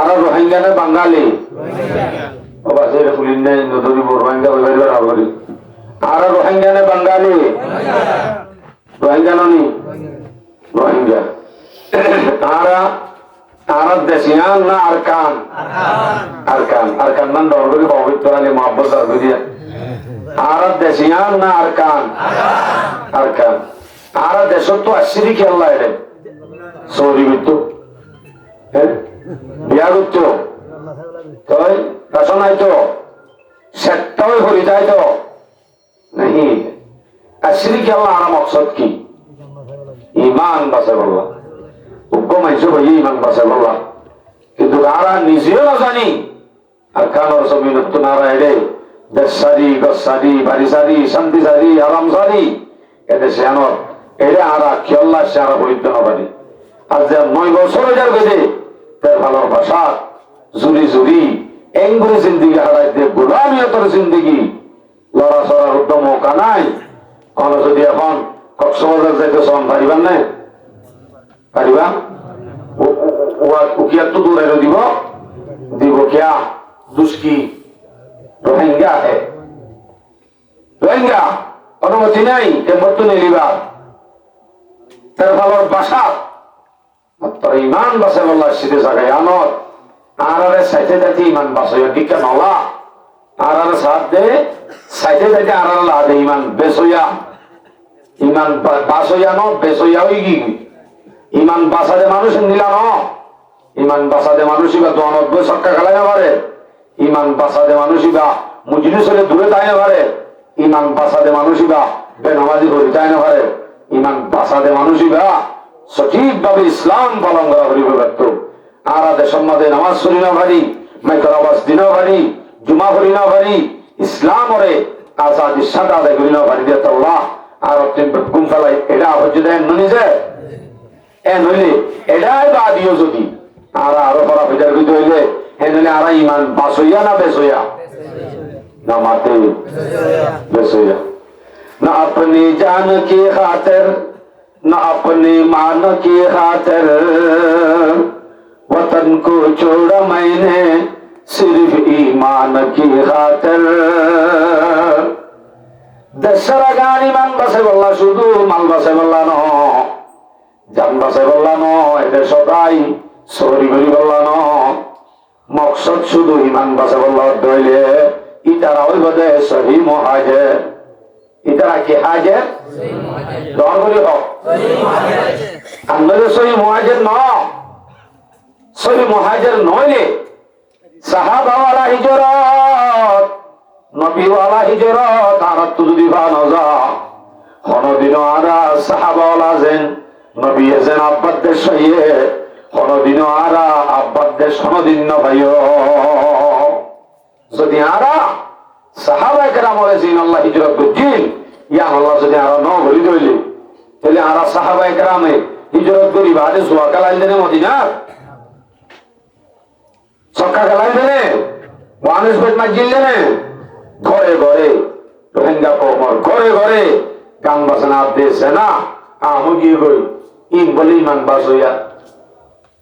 আর রোহিঙ্গা না বাঙালি ও বাসে ফুলিন নেই নদী রোহিঙ্গা বইবার আবরি আর রোহিঙ্গা না বাঙালি রোহিঙ্গা ননি রোহিঙ্গা আর দেশিয়ান না আরকান আরকান আরকান নাম ডরগরি পবিত্র আলী মোহাম্মদ আরবিয়া আর দেশিয়ান না আরকান আরকান আর দেশ তো আশিরি খেলা এটা সৌদি বিদ্যু বিয়া করতো তই রাশন আইতো সেটাও হরি যায় তো নাহি আশিরি খেলা আর মকসদ কি ইমান বাসে বলবা হুকুম আইসো ভাই ইমান বাসে বলবা কিন্তু আর নিজেও না জানি আর কানোর জমিনত তো নারা এড়ে দেশ সারি গছ সারি বাড়ি সারি শান্তি সারি আরাম সারি এদেশে আনর এড়ে আর খেয়াল্লা সে আর পরিত্য না পারি আর যে 9 বছর হয়ে গেছে তার ভালোর ভাষা জুরি জুরি এঙ্গুরি জিন্দিগি হারাই দিয়ে গোলামিয়তর জিন্দিগি লড়া চড়ার উদ্যম মৌকা নাই কোন যদি এখন কক্সবাজার যাইতে সন পারিবার না পারিবা উকিয়া তো দূরে দিব দিব কিয়া দুষ্কি রোহিঙ্গা হে রোহিঙ্গা অনুমতি নাই কেমত নিলিবা তার ভালোর বাসা তোর ইমান বাসে বললা সিধে জায়গায় আনত আর সাইতে যাইতে ইমান বাসে টিকা নলা আর সাথ দে সাইতে যাইতে আর দে ইমান বেসইয়া ইমান বাসইয়া ন বেসইয়া হই কি ইমান বাসাদে মানুষ নিলা ন ইমান বাসাদে মানুষই বা 92 সক্কা খেলাই না পারে ইমান বাসাদে মানুষই বা মুজলিস হলে দূরে তাই না পারে ইমান বাসাদে মানুষই বা বেনামাজি করি তাই না পারে ইমান বাসাদে মানুষই বা সঠিকভাবে ইসলাম পালন করা হরিব ব্যক্ত আর দেশের মধ্যে নামাজ পড়ি না পারি মাইকের আওয়াজ দিনা পারি জুমা পড়ি না পারি ইসলাম ওরে আজাদি সাদা আদায় করি না পারি দিয়ে আল্লাহ আর গুম ফেলাই এটা হচ্ছে দেন নিজে এ নইলে এটাই বা দিও যদি আর আরো পড়া ফিটার বিদ হইলে হে নইলে আর ইমান বাসইয়া না বেসইয়া না মাতে বেসইয়া না আপনি জান কি খাতির ना अपने मान की खातिर वतन को छोड़ा मैंने सिर्फ ईमान की खातिर दशरा गानी मान बसे बोला शुद्ध माल बसे बोला नो जान बसे बोला नो ऐसे सदाई सोरी बली बोला नो मकसद शुद्ध ईमान बसे बोला दोले इतारा वही बदे सही मुहाजिर इतारा की हाजिर दौड़ बोली हो আমাদের সহি মুহাজির ন সহি মুহাজির নইলে সাহাবাওয়ালা হিজরত নবীওয়ালা হিজরত আর তো যদি ভালো যা কোনদিন আর সাহাবাওয়ালা যেন নবী যেন আব্বাদের সহিয়ে কোনদিন আর আব্বাদের কোনদিন না ভাইও যদি আর সাহাবায়ে কেরামের জিন আল্লাহ হিজরত করছেন ইয়া আল্লাহ যদি আর ন বলি দইলে তাহলে আর সাহাবায়ে কেরামে হিজরত করি বাদে সোয়া কালাই দেনে মদিনার সক্কা কালাই দেনে ওয়ানিস বেট মাজিল দেনে ঘরে ঘরে রোহিঙ্গা কওমর ঘরে ঘরে গান বাজনা দেশে না আমু কি কই ইন বলি ইমান বাসইয়া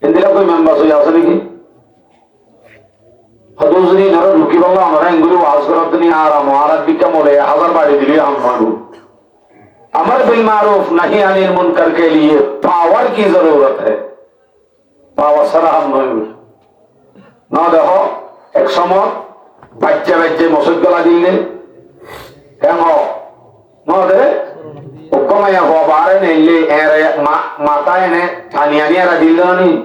এন্দিলা কই ইমান বাসইয়া আছে নাকি হদুজনি নর লুকি বললো আমরা ইংগুলি ওয়াজ করত নি আর আমারা বিকা মলে 1000 বাড়ি দিলি আমমানু अमर बिल मारूफ नहीं अनिल मुनकर के लिए पावर की जरूरत है पावर सरा हम न देखो एक समय बच्चे बच्चे मसजिद गला दिले क्या हो न दे उकमाया हो बारे ने ले एरे माता ने थानियानी रा दिल नहीं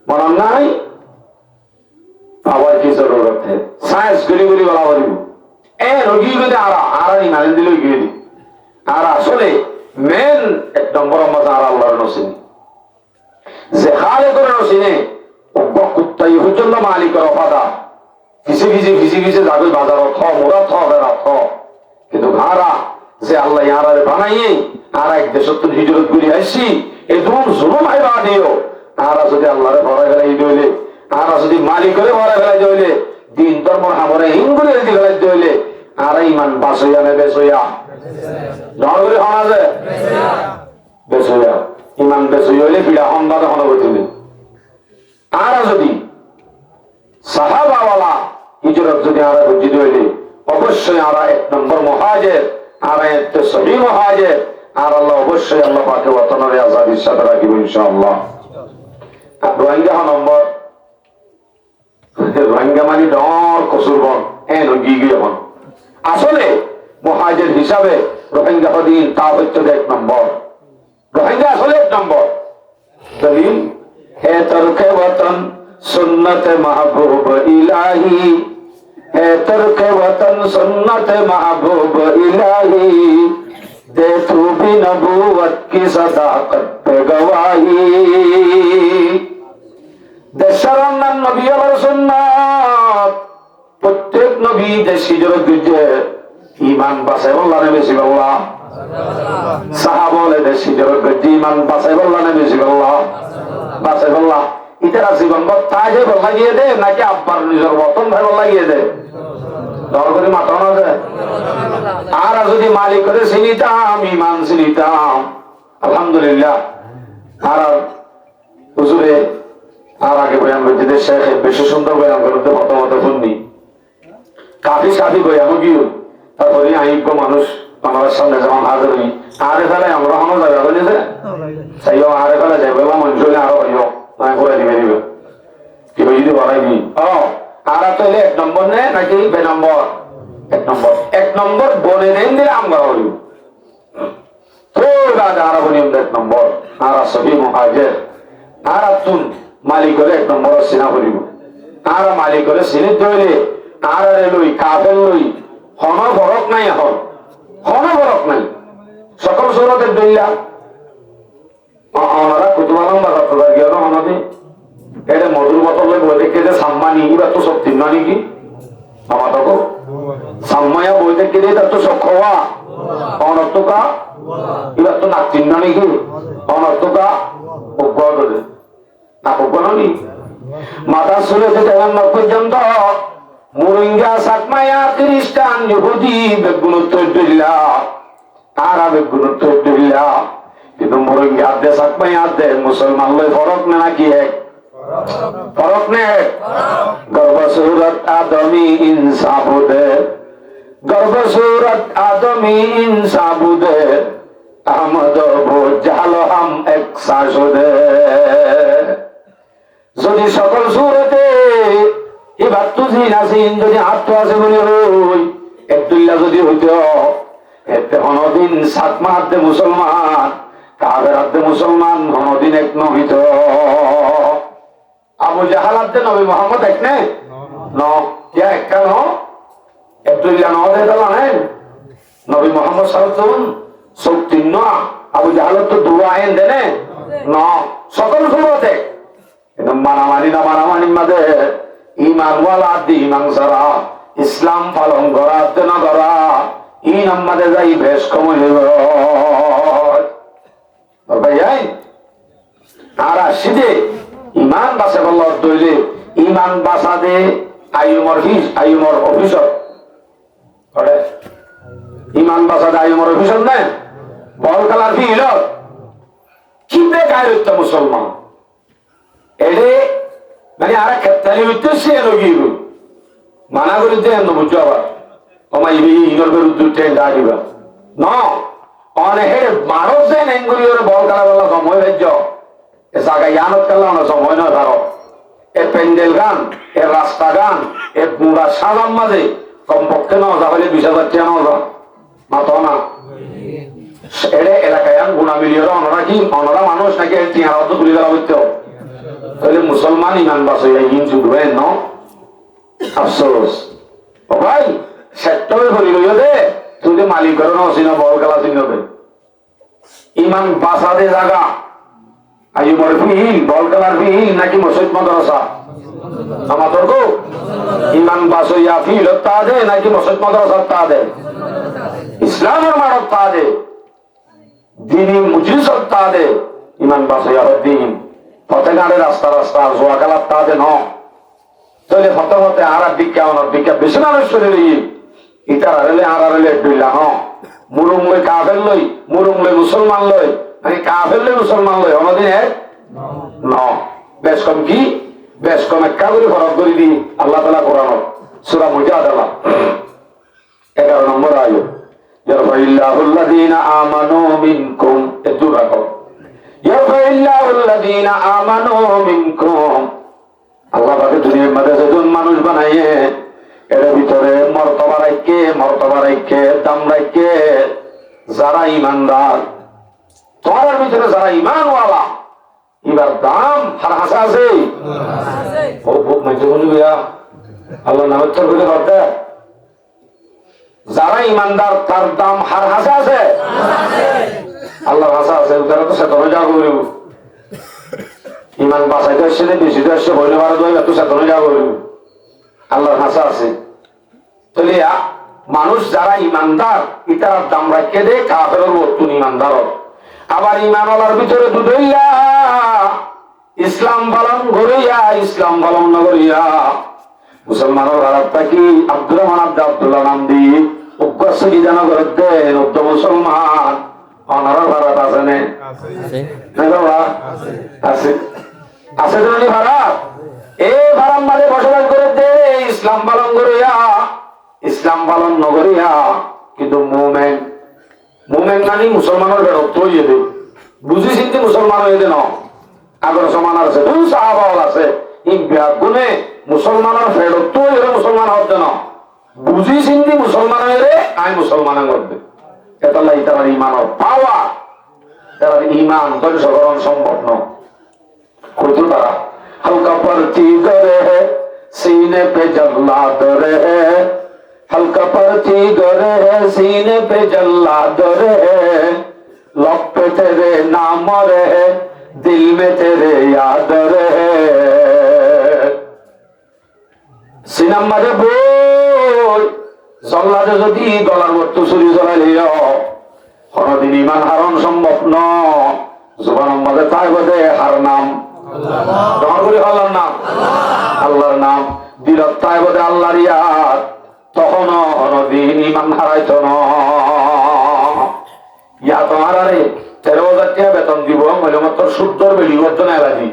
मनम नहीं पावर की जरूरत है साइंस गुली गुली वाला वरी ए रोगी में आरा नहीं मालन दिलो गिरी আর আসলে মেন এক নম্বর মজা আর আল্লাহর নসিব যে খালে করে নসিনে কুত্তাই হুজুল্ল মালিকের অফাদা ভিজি ভিজে যাবে বাজার থ মোরা থ বেড়া থ কিন্তু ভাড়া যে আল্লাহ ইয়ারারে বানাইয়ে আর এক দেশত হিজরত করি আসছি এই দুন জুলুম আইবা দিও আর যদি আল্লাহরে ভরা গেলাই দইলে আর যদি মালিকের ভরা গেলাই দইলে দিন ধর্ম হামরে হিঙ্গুলে গেলাই দইলে আর ইমান বাসইয়া নে বেসইয়া নগরী হনা যে বেসইয়া ইমান বেসই হইলে বিড়া হন্দাতে হন বইতুলি আর যদি সাহাবাওয়ালা হিজরত যদি আমরা বুঝি হইলে অবশ্যই আমরা 1 নম্বর মুহাজির আর একটা সহি মুহাজির আর আল্লাহ অবশ্যই আল্লাহ পাকে ওয়াতনের আযাদের সাথে রাখিব ইনশাআল্লাহ। রোহিঙ্গা নম্বর রোহিঙ্গা মানে ডর কসুরবন এন গিয়ে হন আসলে মুহাজির হিসাবে রোহিঙ্গা দিন তা হচ্ছে 1 নম্বর। রোহিঙ্গা আসলে 1 নম্বর দলিল হে তরকে ওয়াতন সুন্নত মাহবুব ইলাহি হে তরকে ওয়াতন সুন্নত মাহবুব ইলাহি दे तू भी नबूवत की सदाकत पे गवाही দেশের নবী আবার সুন্নাত প্রত্যেক নবী দেশ হিজরত দিতে ঈমান বাঁচাই বললা না বেশি বললা সাহাবা বলে দেশ হিজরত দিতে ঈমান বাঁচাই বললা না বেশি বললা বাঁচাই বললা ইতারা জীবন তাজে বললা গিয়ে দে নাকি আব্বার নিজের বতন ভাই বললা গিয়ে দে দর করে মাথা না যায় আর যদি মালিক করে চিনিতাম ঈমান চিনিতাম আলহামদুলিল্লাহ। আর হুজুরে আর আগে বয়ান করতে শেখ বেশি সুন্দর বয়ান করতে মতামত শুননি কাফি সাফি বয়ানও গিয়ে তারপরে আইব মানুষ আমার সামনে যেমন হাজার হই আরে ফেলে আমরা হনো জায়গা বলি যে চাইও আরে ফেলে যাইব মানুষ হলে আরো হইও নয় করে দিবে দিবে কি হই যদি বলাই নি ও আর তো 1 নম্বর নে নাকি 2 নম্বর 1 নম্বর 1 নম্বর বনে দেন দিলে আমরা হই তো রাজা আর বনি 1 নম্বর আর সবই মুহাজির আর তুন মালিকের 1 নম্বর সিনা করিব আর মালিকের সিনে ধইলে আর লই কাফের লই হন বরক নাই এখন হন বরক নাই সকল সুরতের দইলা আমরা কুতুবালাম বা কত গিয়ে না হনদি এটা মধুর বোতল বই দেখে যে সাম্মানি এবার তো সব তিন নাকি আমার তো সাম্মায়া বই দেখে দিয়ে তার তো সব খাওয়া অনর্থকা এবার তো না তিন নাকি অনর্থকা না উপনি মাথা সুরেতে দেওয়ার পর্যন্ত মুরিঙ্গা সাকমায়া খ্রিস্টান ইহুদি বেগুনুত্ব দিল্লা আর বেগুনুত্ব দিল্লা কিন্তু মুরিঙ্গা দে সাকমায়া দে মুসলমান লই ফরক না নাকি এক ফরক নে গর্ভসূরত আদমি ইনসাবুদে গর্ভসূরত আদমি ইনসাবুদে আহমদ বো জালো হাম এক সাজুদে যদি সকল সুরতে এবার তুঝি নাসিন যদি আত্ম আছে বলে রই একদুল্লা যদি হইতো এতে হনদিন সাতমা হাতে মুসলমান কাবের হাতে মুসলমান হনদিন এক নহিত আবু জাহাল হাতে নবী মোহাম্মদ এক নে ন ইয়া একটা ন একদুল্লা নহদে দলা নেন নবী মোহাম্মদ সাল্লাল্লাহু শক্তি ন আবু জাহাল তো দুয়া আইন দেনে ন সকল সুরতে মারামারি না মারামারির মাঝে ইমানওয়ালা ইমান সারা ইসলাম পালন করা না করা ই নাম্বারে যাই বেশ কমই আর আসিদে ইমান বাসে বলল তৈলে ইমান বাসা দে আয়ুমর অফিসর ইমান বাসা দে আয়ুমর অফিসর নেই বল খেলার ফিল কি গায়ে হইতো মুসলমান এডে মানে আর ক্ষেত্রে উদ্দেশ্যে লগিব মানা করিতে এমন বুঝছো আবার আমার ইনর বিরুদ্ধে দাঁড়িবা ন অনেক মারত যে নেঙ্গুরি ওর বল খেলা বলা সময় ভেজ এ জায়গায় ইয়ানত খেলা না সময় নয় ধরো এ প্যান্ডেল গান এ রাস্তা গান এ পুরা সাজাম মাঝে কমপক্ষে ন যা হলে 20,000 টাকা ন যা মাতো না এডে এলাকায় গুণা মিলিয়ে অনরা কি অনরা মানুষ নাকি টিয়ার তো তুলি গেলা বুঝতে তাহলে মুসলমান ইমান বাসে ইন চুকবে ন আফসোস ও ভাই সেক্টরে বলি লইও দে তুই যে মালিকের ন চিনো বল খেলা চিনবে ইমান বাসা দে জায়গা আইমর ফিল বল খেলার ফিল নাকি মসজিদ মাদ্রাসা আমাদের গো ইমান বাসো ইয়া ফিল তা দে নাকি মসজিদ মাদ্রাসা তা দে ইসলামের মানব তা দে দিনী মুজলিস তা দে ইমান বাসো ইয়া দিন ফতেগাড়ে রাস্তা রাস্তা জোয়া খেলার তাদের ন তাহলে ফতে ফতে আর দিকে আমার দিকে বেশি মানুষ চলে রি ইটার আরেলে আর আরেলে দুইলা ন মুরুং লই কাফের লই মুরুং লই মুসলমান লই মানে কাফের লই মুসলমান লই আমাদের এক ন বেশ কম কি বেশ কম একটা করে ফরক করে দি আল্লাহ তাআলা কোরআন সূরা মুজাদালা 11 নম্বর আয়াত ইয়ারফাইল্লাহুল্লাযীনা আমানু মিনকুম এতুরাকম ইয়ারফাইল্লাহুল্লাযীনা আমানু মিনকুম আল্লাহ পাক দুনিয়ার মধ্যে যখন মানুষ বানাইয়ে এর ভিতরে মর্তবা রাখে দাম রাখে যারা ঈমানদার তোমার ভিতরে যারা ঈমানওয়ালা এবার দাম হার হাসা আছে ও বহুত মাইজে বলবিয়া আল্লাহ নামের তোর করে করতে যারা ঈমানদার তার দাম হার হাসা আছে আল্লাহ হাসা আছে তারা তো সেতনে যাবো ইমান বাঁচাইতে আসছে না বেশি তো আসছে হইলে ভারত হইবে তো সেতনে যাবো আল্লাহর হাসা আছে তাহলে মানুষ যারা ঈমানদার ইতার দাম রাখে দে কাফেরের অতুন ঈমানদার আবার ঈমানওয়ালার ভিতরে দুধইয়া ইসলাম পালন করিয়া ইসলাম পালন না করিয়া মুসলমানের ভারত থাকি আব্দুর রহমান আব্দুল্লাহ নাম দি উগ্রস্য জানা করতে উদ্ধ মুসলমান অনার ভারত আছে নে আছে আছে জানি ভারত এই ভারত মাঝে বসবাস করে দে ইসলাম পালন করিয়া ইসলাম পালন নগরিয়া কিন্তু মুমেন মানে মুসলমানের বেড়ত তৈরি দে বুঝি চিন্তি মুসলমান হয়ে দে ন আগর সমান আছে দুই সাহাবাল আছে এই গুণে মুসলমানের ফেরত তৈরি মুসলমান হতে না বুঝি চিন্তি মুসলমান হয়ে রে আই মুসলমানের মধ্যে এতলাই তার ইমানের পাওয়া তার ইমান ধ্বংসকরণ সম্ভব নয় খুঁজু তারা हल्का परती गरे है सीने पे जल्लाद रहे हल्का परती गरे है सीने पे जल्लाद रहे लब पे तेरे नाम रहे दिल में तेरे याद रहे সিনাম মাঝে বই জল্লাদে যদি গলার বর্তু ছুরি চলাইলিও কোনদিন ইমান হারণ সম্ভব নয় জুবানের মধ্যে তাই বোধে হার নাম আল্লাহর নাম দিলত্তায় বোধে আল্লাহর ইয়াদ তখনও কোনদিন ইমান হারাইত না ইয়া তোমার আরে 13,000 টাকা বেতন দিব মনে মাত্র শুদ্ধর বেলি বদ্ধ নেলাজি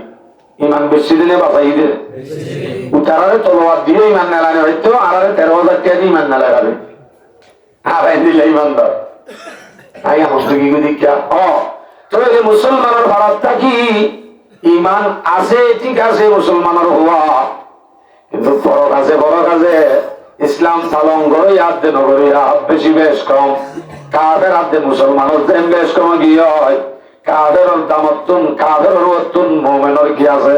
ইমান বেশি দিনে বাঁচাই দে উতারারে তলোয়ার দিয়ে ইমান নেলানি হইতো আর 13,000 টাকা দিয়ে ইমান নেলাগাবে হারাই দিলে ইমানদার তাই হস্ত কি দীক্ষা তবে মুসলমানের ভারত থাকি ইমান আছে ঠিক আছে মুসলমানের হওয়া কিন্তু বড় কাজে ইসলাম পালন করে ইয়াদ দেন করিয়া বেশি বেশ কম কাফের আদে মুসলমানের দেন বেশ কম গিয়ে হয় কাফের দামতুন কাফের রতুন মুমিনের কি আছে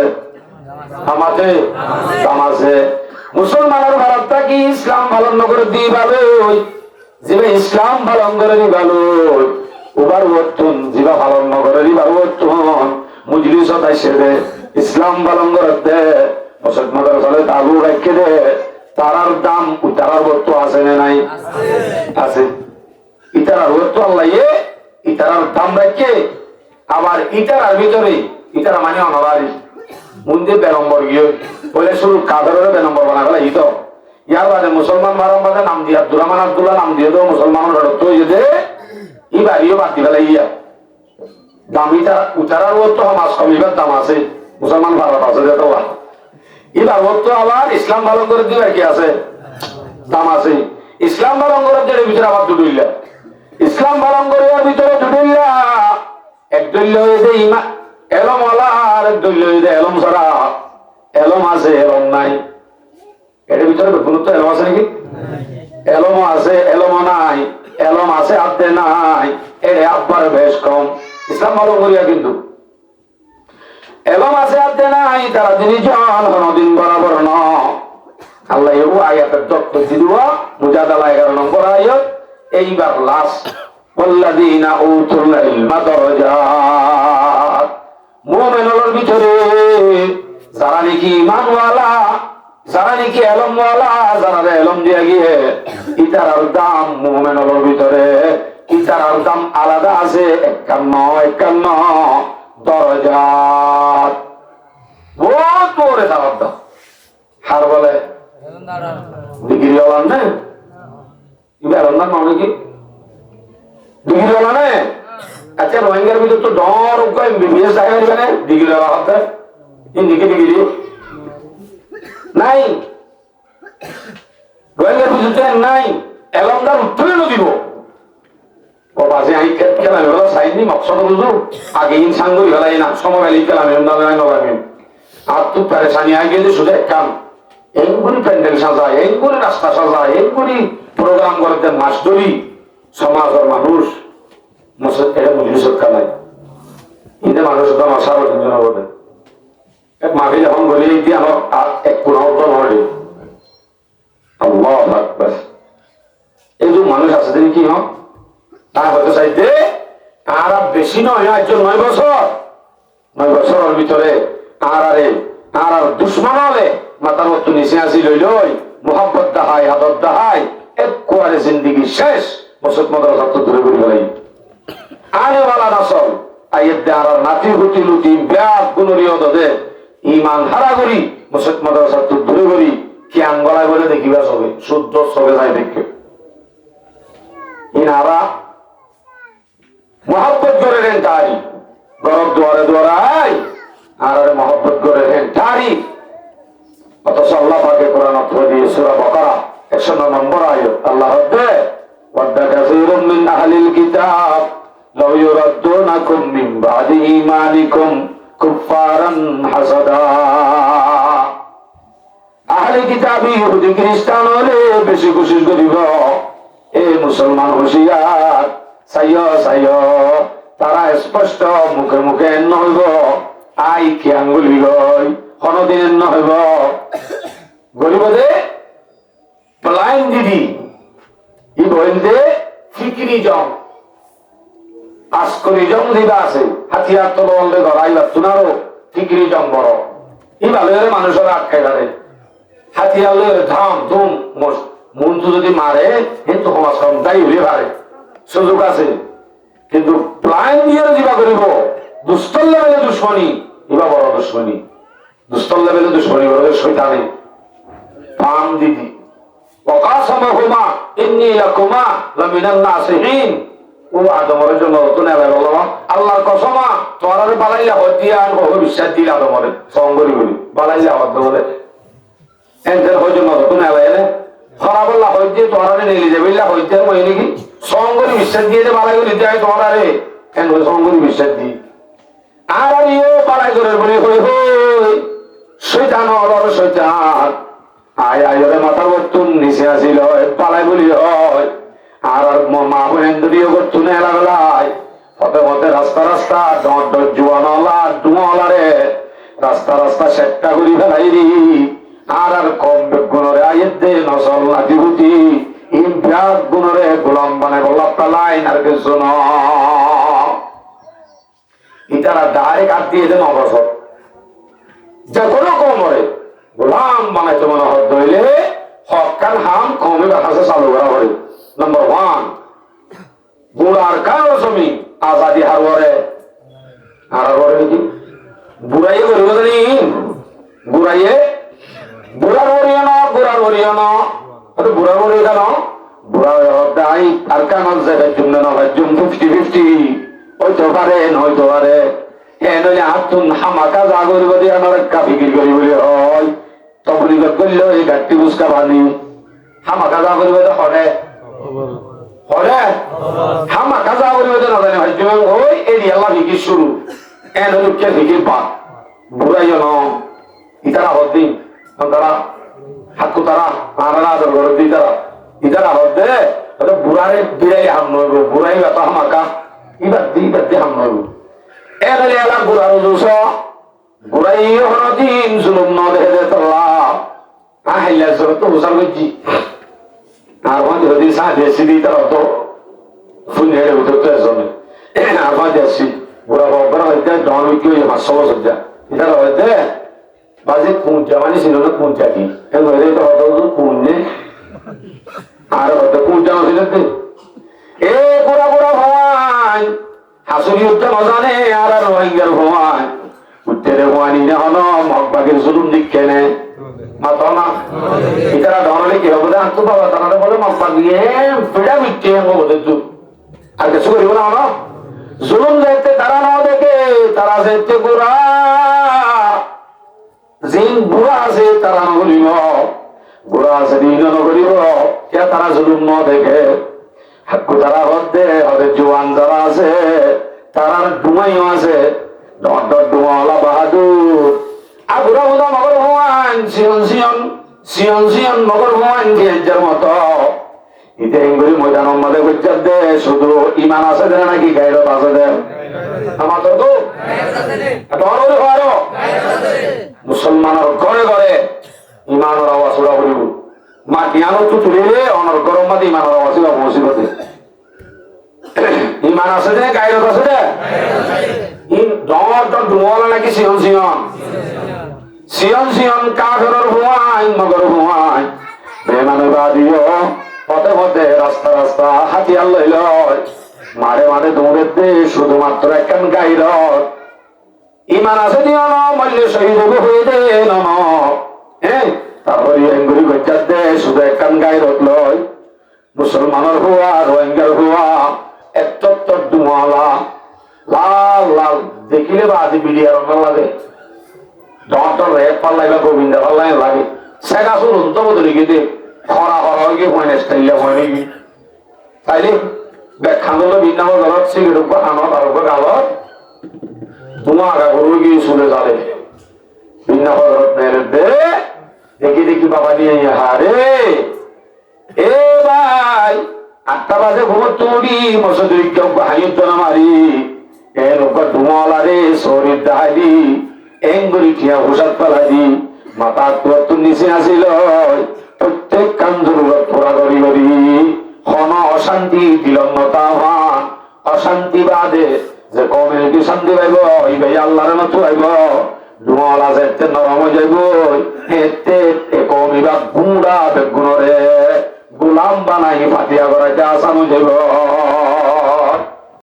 আমাতে দাম আছে মুসলমানের ভারত থাকি ইসলাম পালন করে দিই ভালো জিবে ইসলাম পালন করে দি ভালো উবার রতুন জিবা পালন করে দি ভালো রতুন মুজলিসত আইসে দে ইসলাম পালন করতে অসৎ মাদার চলে তাবু রেখে দে তারার দাম উতারার বস্তু আছে না নাই আছে ইতারার বস্তু আল্লাহ ইতারার দাম রেখে আবার ইতারার ভিতরে ইতারা মানে অনরারি মন্দির 2 নম্বর গিয়ে বলে শুরু কাদের 2 নম্বর বানা গেল ইতো ইয়ার বাদে মুসলমান মারাম বাদে নাম দিয়ে আব্দুর রহমান আব্দুল্লাহ নাম দিয়ে দেবো মুসলমানের তো দে ই বাড়িও বাতি ফেলাই ইয়া দামিটা উচারার তো মাছ কমিবার দাম আছে মুসলমান ভারত আছে যেটা এবার তো আবার ইসলাম পালন করে দিবে কি আছে দাম আছে ইসলাম পালন করার জন্য ভিতরে আবার দুইলা ইসলাম পালন করার ভিতরে দুইলা এক দলীয় হয়ে যে ইমা এলম ওয়ালা আর এক দলীয় হয়ে যে এলম ছাড়া এলম আছে এলম নাই এর ভিতরে কোনো তো এলম আছে নাকি এলম আছে এলম নাই এলম আছে আদে নাই এর আব্বার বেশ কম ইসলাম পালন করিয়া কিন্তু এলম আছে আদে নাই তারা দিন কোনদিন বরাবর ন আল্লাহ এই আয়াতের দত্ত দিলুয়া মুজাদালা 11 নম্বর আয়াত এইবার লাস্ট ওয়াল্লাযীনা উতুল ইলমা দারাজাত মুমিনের ভিতরে যারা নাকি ঈমানওয়ালা যারা নাকি এলমওয়ালা যারা এলম দিয়ে গিয়ে ইতারার দাম মুমিনের ভিতরে ইতারার দাম আলাদা আছে 51 দরজাত বহুত বড় দাওয়াত হার বলে ডিগ্রি ওয়ালা না ইবার না মানে কি ডিগ্রি ওয়ালা না আচ্ছা রোহিঙ্গার ভিতর তো ডর উপায় বিবিএস জায়গা দিবেন ডিগ্রি ওয়ালা হতে হিন্দি কি ডিগ্রি নাই, রোহিঙ্গার বুঝতে নাই, এলমদার উত্তরে দিব ও বাজে আই খেলা বেলা সাইনি মকসদ বুঝু আগে ইনসান করি ফেলাই না সমবেলি খেলামে নলামে আর তুই পেরেশানি আগে যে শুধু এক কাম এইগুলি প্যান্ডেল সাজায়, এইগুলি রাস্তা সাজায়, এইগুলি প্রোগ্রাম করতে মাস ধরি সমাজের মানুষ এটা বুঝলি সরকার নাই কিন্তু মানুষ তো আমার সার্বজনীন জন্য বলে এক মাফি যখন বলে এটি আমার এক পুনর্তন হলে আল্লাহ আকবার এই যে মানুষ আছে তিনি কি হন তার হয়তো চাইতে আর বেশি নয় আজ 9 বছর 9 বছরের ভিতরে আর দুশ্মন হলে মাথার মতো নিচে আসি লই মোহাম্মত দাহাই আদর দাহাই এক কোয়ারে জিন্দিগি শেষ মসজিদ মাদ্রাসা তো দূরে ঘুরে গেলাই আনেওয়ালা নাসল আইয়ের আর নাতি হুতি লুটি ব্যাগ গুণরীয় দে ইমান হারা করি মসজিদ মাদ্রাসা তো দূরে করি কি আঙ্গলায় বলে দেখিবা সবে শুদ্ধ সবে যায় দেখে ইনারা মোহাম্মত করে নেন তারি গরব দুয়ারে দুয়ারাই আর মোহাম্মত করে নেন তারি অথচ আল্লাহ পাকে কোরআন দিয়ে সূরা বাকারা 109 নম্বর আয়াত আল্লাহ বলে ওয়াদা কাসীরুম মিন আহলিল কিতাব লাউ ইউরাদ্দুনাকুম মিন বাদি ঈমানিকুম কুফফারান হাসাদা আহলে কিতাবী ইহুদি খ্রিস্টান হলে বেশি কোশিশ করিব এ মুসলমান হুঁশিয়ার সাইয় তারা স্পষ্ট মুখে মুখে নহইব আই কি আঙ্গুলি গই কোনদিন নহইব গরিব দে প্লাইন দিদি ই বইন্দে ফিকিরি জং আসকরি জং দিবা আছে হাতিয়ার তলবলে ধরাইবা তুনারও ফিকিরি জং বড় ই ভালো মানুষের আটকাই ধরে হাতিয়ার লয়ে ধাম ধুম মন্তু যদি মারে কিন্তু সমাজ দায়ী হলে পারে সুযোগ আছে কিন্তু প্লাইন দিয়ে দিবা করিব দুষ্টর লেভেলে দুশ্মনী ইবা বড় দুশ্মনী দুষ্টর লেভেলে দুশ্মনী বড় শয়তানি পাম দিদি ওয়াকাসামাহুমা ইন্নী লাকুমা লামিনান নাসিহিন ও আদমের জন্য তো নেলা বলো আল্লাহর কসমা তোরারে বালাইলা হদিয়া আর বহু বিশ্বাস দিলা আদমরে সঙ্গরি বলি বালাইলা হদ বলে এনদের হজম তো নেলা এনে খরাবল্লাহ হইতে তোরারে নেলি যাবিল্লা হইতে মই নাকি সঙ্গরি বিশ্বাস দিয়ে যে বালাই করে দেয় তোরারে কেন সঙ্গরি বিশ্বাস দি আর ইও বালাই করে বলি হই হই শয়তান অলর শয়তান আয় আয়রে মাথার বর্তুন নিচে আসিল বালাই বলি হয় আর মা বোনেন্দ্রিয় করতুন এলা বেলায় পথে পথে রাস্তা জুয়ানওয়ালা ডুয়াওয়ালারে রাস্তা সেটটা করি ফেলাইরি আর কম গুণরে আয়ের দে নসল নাতিভূতি ইমপ্যাক গুণরে গোলাম বানাই বল্লা পেলাইন আর কিছু ন ইতারা ডাইরেক্ট হাত দিয়ে দেন অবসর যে কোনো কমরে গোলাম বানাইতে মনে হত হইলে হকান হাম কমে হাসে চালু করা করে নম্বর 1 বুড়ার কারো জমি আজাদি হারওয়ারে আর কি বুড়াইয়ে করবে জানি বুড়াইয়ে বুড়ার ওরিও না বুড়ার ওরিও কেন বুড়ার দাই আর কেন জুম না জুম 50-50 হইতে পারে নয়তো পারে নইলে হাতুন হামাকা যা করিব দিয়ে আমার একটা বিক্রি করি বলে হয় তখন করলে এই ঘাটতি বুঝকা বানি হামাকা যা করিব হরে হরে হামাকা যা করিব নাজানে ভাই ওই এরিয়া বিক্রি শুরু কে বিক্রি পা বুড়াইও ন ইতারা হদ্দি তারা হাতু তারা আনারা আদর করে দিই ইতারা হদ্দে বুড়ারে বিড়াই হাম নইব বুড়াই বেতা হামাকা ইবার দিয়ে হাম নইব এলে এলা বুড়ার দুস বুড়াই হনদিন জুলুম ন দেখে দে তল্লা আহিলা জোর তো হুসার গজি আর মানে যদি সা দেশি দি তার তো ফুল হেড়ে উঠে তো এজনে আর মানে দেশি বুড়া বাবা হইতে ডন উইকি হই মাছ সব সজ্জা ইতারা হইতে বাজে কুঞ্জা মানে ছিল না কুঞ্জা কি এর হইতে তো হতো কুঞ্জে আর হতো কুঞ্জা ছিল এ বুড়া ভবান হাসুরি উঠতে নজানে আর রোহিঙ্গার ভবান উঠতে রে ভবানি না হলো মগবাগের জুলুম দিচ্ছে নে মাতো না ইতারা ধরলে কি হবে আনতো বাবা তারা বলে মগবাগি পেড়া মিটছে বলে তুই আর কিছু করিব না হলো জুলুম দেখতে তারা না দেখে তারা দেখতে গোড়া জিন বুড়া আছে তারা নগরিব, বুড়া আছে দিন নগরিব, কে তারা জুলুম ন দেখে হাক্কু তারা হদ্দে হদের জোয়ান যারা আছে তারা ডুমাইও আছে ডর ডুমাওয়ালা বাহাদুর আর বুড়া বুড়া মগর ভগবান সিয়ন সিয়ন সিয়ন সিয়ন মগর ভগবান গিয়ের মতো ইতে ইংগুলি ময়দান মধ্যে বুঝার দে শুধু ইমান আছে দে নাকি গাইরত আছে দে আমার তো মুসলমানের ঘরে ঘরে ইমানের আওয়াজ ওরা করিব মাটি আনো তো তুলে অনর গরম মাঝে ইমানের আওয়াজ মুসিবতে ইমান আছে দে গাইরত আছে দে ডুমলা নাকি সিয়ন সিয়ন সিয়ন সিয়ন কাফেরর ভুয়াই মগর ভুয়াই বেমানবাদীও পথে পথে রাস্তা রাস্তা হাতিয়ার লইল মারে মারে দৌড়ের দে শুধুমাত্র একখান গাইরত ইমান আছে দিও ন মল্য শহীদ হয়ে দে নন তারপরে এঙ্গুলি গজ্জার দে শুধু একখান গাইরত লয় মুসলমানের হুয়া রোহিঙ্গার হুয়া এত ডুমালা লাল লাল দেখিলে বা আজি বিডিয়ার লাগে ডর রেপ পাল্লাই বা গোবিন্দা পাল্লাই লাগে সেটা শুনুন তো বদলে গিয়ে খরা খরা হয়ে গিয়ে হয় স্টাইলে হয় নাকি তাইলে ব্যাখ্যাগুলো ভিন্ন গলত সিগারেট খানো তার উপর গালত তোমার আগা গরু গিয়ে শুনে যাবে ভিন্ন গলত মেরে দে দেখি দেখি বাবা নিয়ে হারে এ ভাই 8টা বাজে ঘুমো তুড়ি মসজিদ কেউ হাইত না মারি এর উপর ধুমালা রে শরীর দাহালি এঙ্গুলি ঠিয়া পোশাক পালাদি মাথা তো নিচে আসিল প্রত্যেক কান্দুর পোড়া করি করি ক্ষণ অশান্তি বিলম্বতা হন অশান্তি বাদে যে কমিউনিটি শান্তি পাইব এই আল্লাহর মতো আইব ধুমালা যেতে নরম হয়ে যাইব হেতে কমিবা গুড়া বেগুণরে গোলাম বানাই ফাটিয়া করাইতে আসানো যাইব